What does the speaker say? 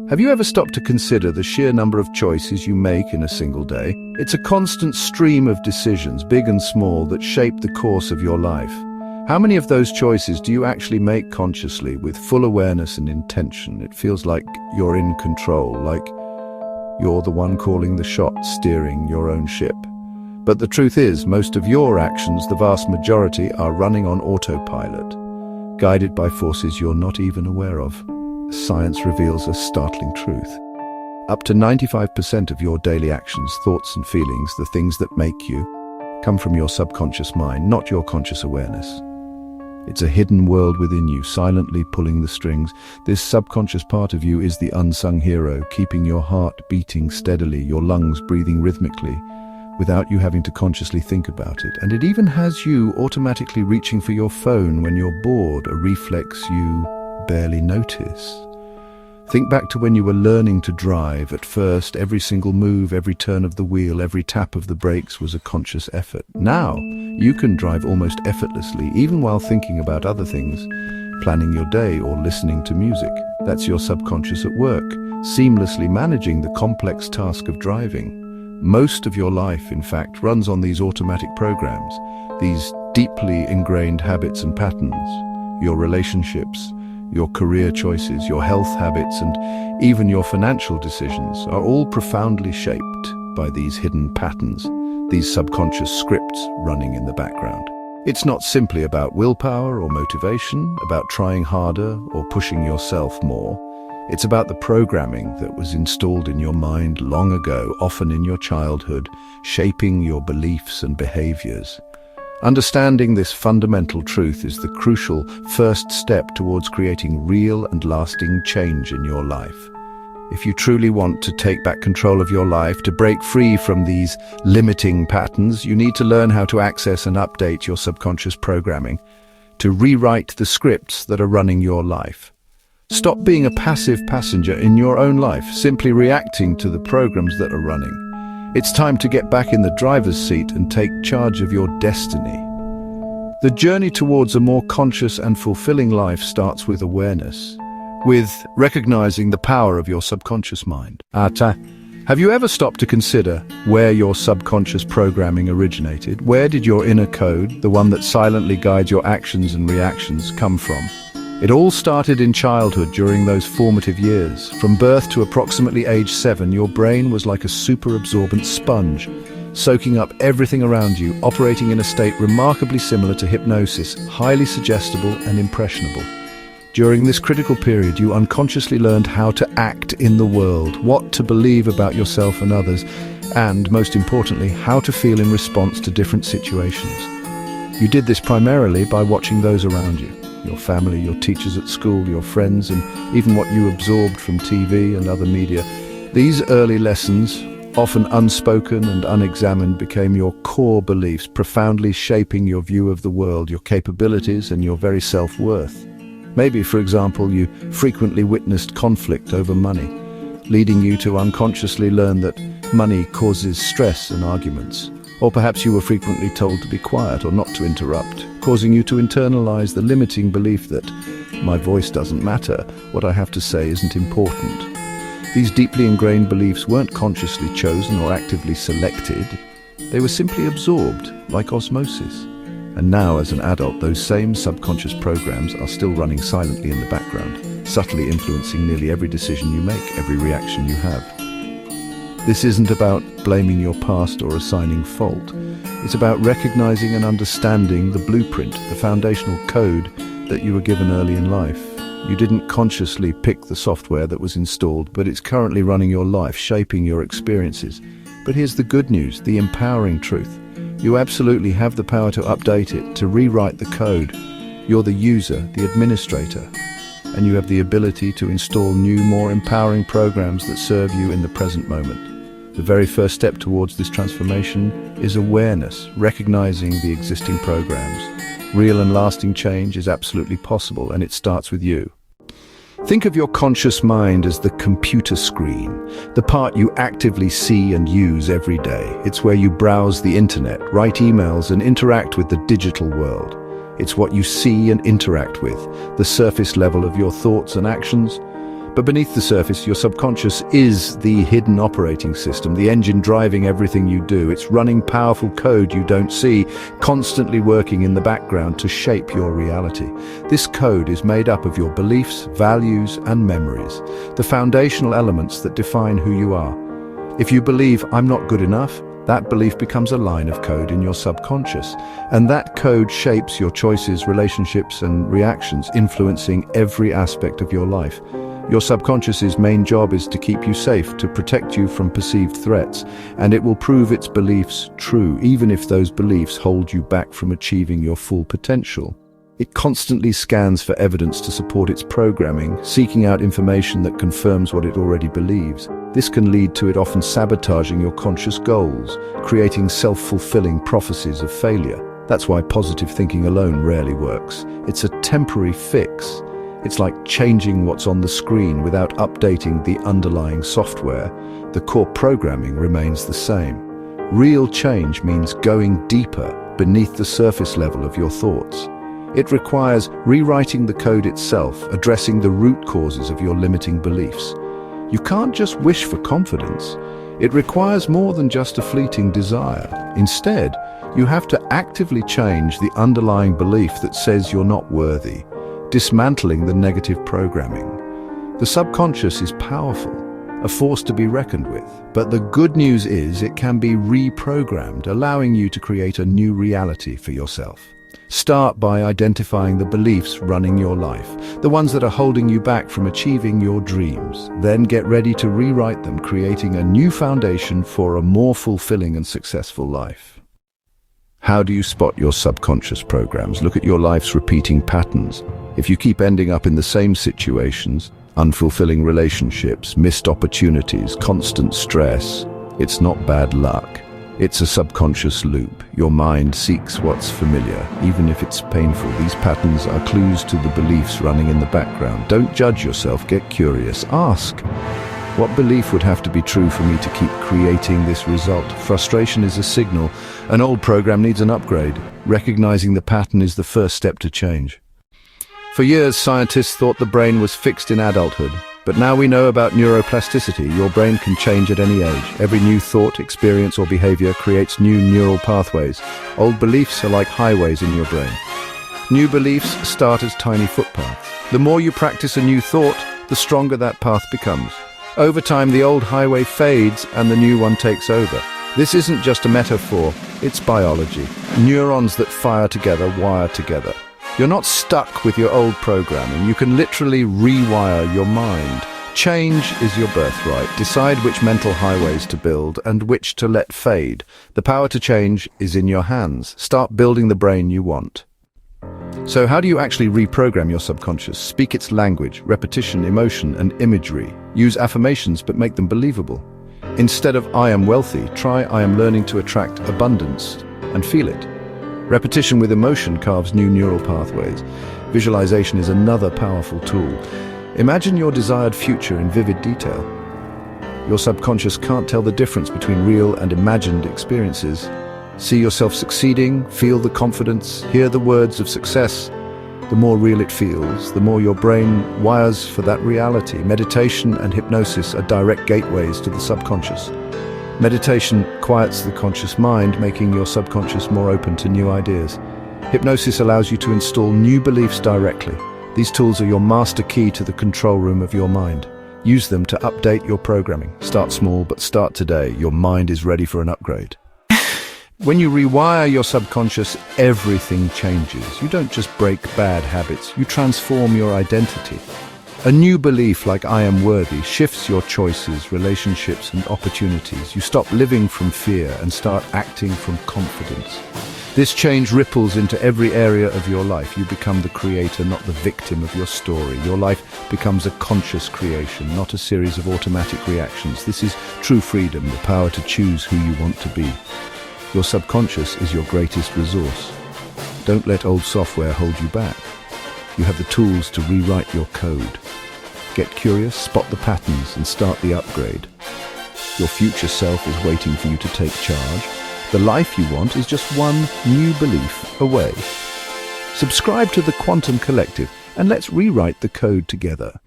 Have you ever stopped to consider the sheer number of choices you make in a single day? It's a constant stream of decisions, big and small, that shape the course of your life. How many of those choices do you actually make consciously, with full awareness and intention? It feels like you're in control, like you're the one calling the shots, steering your own ship. But the truth is, most of your actions, the vast majority, are running on autopilot, guided by forces you're not even aware of. Science reveals a startling truth. Up to 95% of your daily actions, thoughts and feelings, the things that make you, come from your subconscious mind, not your conscious awareness. It's a hidden world within you, silently pulling the strings. This subconscious part of you is the unsung hero, keeping your heart beating steadily, your lungs breathing rhythmically, without you having to consciously think about it. And it even has you automatically reaching for your phone when you're bored, a reflex you barely notice. Think back to when you were learning to drive. At first, every single move, every turn of the wheel, every tap of the brakes was a conscious effort. Now, you can drive almost effortlessly, even while thinking about other things, planning your day or listening to music. That's your subconscious at work, seamlessly managing the complex task of driving. Most of your life, in fact, runs on these automatic programs, these deeply ingrained habits and patterns. Your relationships, your career choices, your health habits, and even your financial decisions are all profoundly shaped by these hidden patterns, these subconscious scripts running in the background. It's not simply about willpower or motivation, about trying harder or pushing yourself more. It's about the programming that was installed in your mind long ago, often in your childhood, shaping your beliefs and behaviors. Understanding this fundamental truth is the crucial first step towards creating real and lasting change in your life. If you truly want to take back control of your life, to break free from these limiting patterns, you need to learn how to access and update your subconscious programming, to rewrite the scripts that are running your life. Stop being a passive passenger in your own life, simply reacting to the programs that are running. It's time to get back in the driver's seat and take charge of your destiny. The journey towards a more conscious and fulfilling life starts with awareness, with recognizing the power of your subconscious mind. Have you ever stopped to consider where your subconscious programming originated? Where did your inner code, the one that silently guides your actions and reactions, come from? It all started in childhood, during those formative years. From birth to approximately age 7, your brain was like a super-absorbent sponge, soaking up everything around you, operating in a state remarkably similar to hypnosis, highly suggestible and impressionable. During this critical period, you unconsciously learned how to act in the world, what to believe about yourself and others, and, most importantly, how to feel in response to different situations. You did this primarily by watching those around you. Your family, your teachers at school, your friends, and even what you absorbed from TV and other media. These early lessons, often unspoken and unexamined, became your core beliefs, profoundly shaping your view of the world, your capabilities, and your very self-worth. Maybe, for example, you frequently witnessed conflict over money, leading you to unconsciously learn that money causes stress and arguments. Or perhaps you were frequently told to be quiet or not to interrupt, causing you to internalize the limiting belief that my voice doesn't matter, what I have to say isn't important. These deeply ingrained beliefs weren't consciously chosen or actively selected. They were simply absorbed, like osmosis. And now, as an adult, those same subconscious programs are still running silently in the background, subtly influencing nearly every decision you make, every reaction you have. This isn't about blaming your past or assigning fault. It's about recognizing and understanding the blueprint, the foundational code that you were given early in life. You didn't consciously pick the software that was installed, but it's currently running your life, shaping your experiences. But here's the good news, the empowering truth. You absolutely have the power to update it, to rewrite the code. You're the user, the administrator, and you have the ability to install new, more empowering programs that serve you in the present moment. The very first step towards this transformation is awareness, recognizing the existing programs. Real and lasting change is absolutely possible, and it starts with you. Think of your conscious mind as the computer screen, the part you actively see and use every day. It's where you browse the internet, write emails, and interact with the digital world. It's what you see and interact with, the surface level of your thoughts and actions. But beneath the surface, your subconscious is the hidden operating system, the engine driving everything you do. It's running powerful code you don't see, constantly working in the background to shape your reality. This code is made up of your beliefs, values, and memories, the foundational elements that define who you are. If you believe, "I'm not good enough," that belief becomes a line of code in your subconscious, and that code shapes your choices, relationships, and reactions, influencing every aspect of your life. Your subconscious's main job is to keep you safe, to protect you from perceived threats, and it will prove its beliefs true, even if those beliefs hold you back from achieving your full potential. It constantly scans for evidence to support its programming, seeking out information that confirms what it already believes. This can lead to it often sabotaging your conscious goals, creating self-fulfilling prophecies of failure. That's why positive thinking alone rarely works. It's a temporary fix. It's like changing what's on the screen without updating the underlying software. The core programming remains the same. Real change means going deeper beneath the surface level of your thoughts. It requires rewriting the code itself, addressing the root causes of your limiting beliefs. You can't just wish for confidence. It requires more than just a fleeting desire. Instead, you have to actively change the underlying belief that says you're not worthy, dismantling the negative programming. The subconscious is powerful, a force to be reckoned with. But the good news is it can be reprogrammed, allowing you to create a new reality for yourself. Start by identifying the beliefs running your life, the ones that are holding you back from achieving your dreams. Then get ready to rewrite them, creating a new foundation for a more fulfilling and successful life. How do you spot your subconscious programs? Look at your life's repeating patterns. If you keep ending up in the same situations, unfulfilling relationships, missed opportunities, constant stress, it's not bad luck. It's a subconscious loop. Your mind seeks what's familiar, even if it's painful. These patterns are clues to the beliefs running in the background. Don't judge yourself, get curious. Ask, what belief would have to be true for me to keep creating this result? Frustration is a signal. An old program needs an upgrade. Recognizing the pattern is the first step to change. For years, scientists thought the brain was fixed in adulthood. But now we know about neuroplasticity. Your brain can change at any age. Every new thought, experience, or behavior creates new neural pathways. Old beliefs are like highways in your brain. New beliefs start as tiny footpaths. The more you practice a new thought, the stronger that path becomes. Over time, the old highway fades and the new one takes over. This isn't just a metaphor, it's biology. Neurons that fire together wire together. You're not stuck with your old programming. You can literally rewire your mind. Change is your birthright. Decide which mental highways to build and which to let fade. The power to change is in your hands. Start building the brain you want. So how do you actually reprogram your subconscious? Speak its language, repetition, emotion, and imagery. Use affirmations, but make them believable. Instead of "I am wealthy," try "I am learning to attract abundance," and feel it. Repetition with emotion carves new neural pathways. Visualization is another powerful tool. Imagine your desired future in vivid detail. Your subconscious can't tell the difference between real and imagined experiences. See yourself succeeding, feel the confidence, hear the words of success. The more real it feels, the more your brain wires for that reality. Meditation and hypnosis are direct gateways to the subconscious. Meditation quiets the conscious mind, making your subconscious more open to new ideas. Hypnosis allows you to install new beliefs directly. These tools are your master key to the control room of your mind. Use them to update your programming. Start small, but start today. Your mind is ready for an upgrade. When you rewire your subconscious, everything changes. You don't just break bad habits, you transform your identity. A new belief like "I am worthy" shifts your choices, relationships, and opportunities. You stop living from fear and start acting from confidence. This change ripples into every area of your life. You become the creator, not the victim of your story. Your life becomes a conscious creation, not a series of automatic reactions. This is true freedom, the power to choose who you want to be. Your subconscious is your greatest resource. Don't let old software hold you back. You have the tools to rewrite your code. Get curious, spot the patterns, and start the upgrade. Your future self is waiting for you to take charge. The life you want is just one new belief away. Subscribe to the Quantum Collective, and let's rewrite the code together.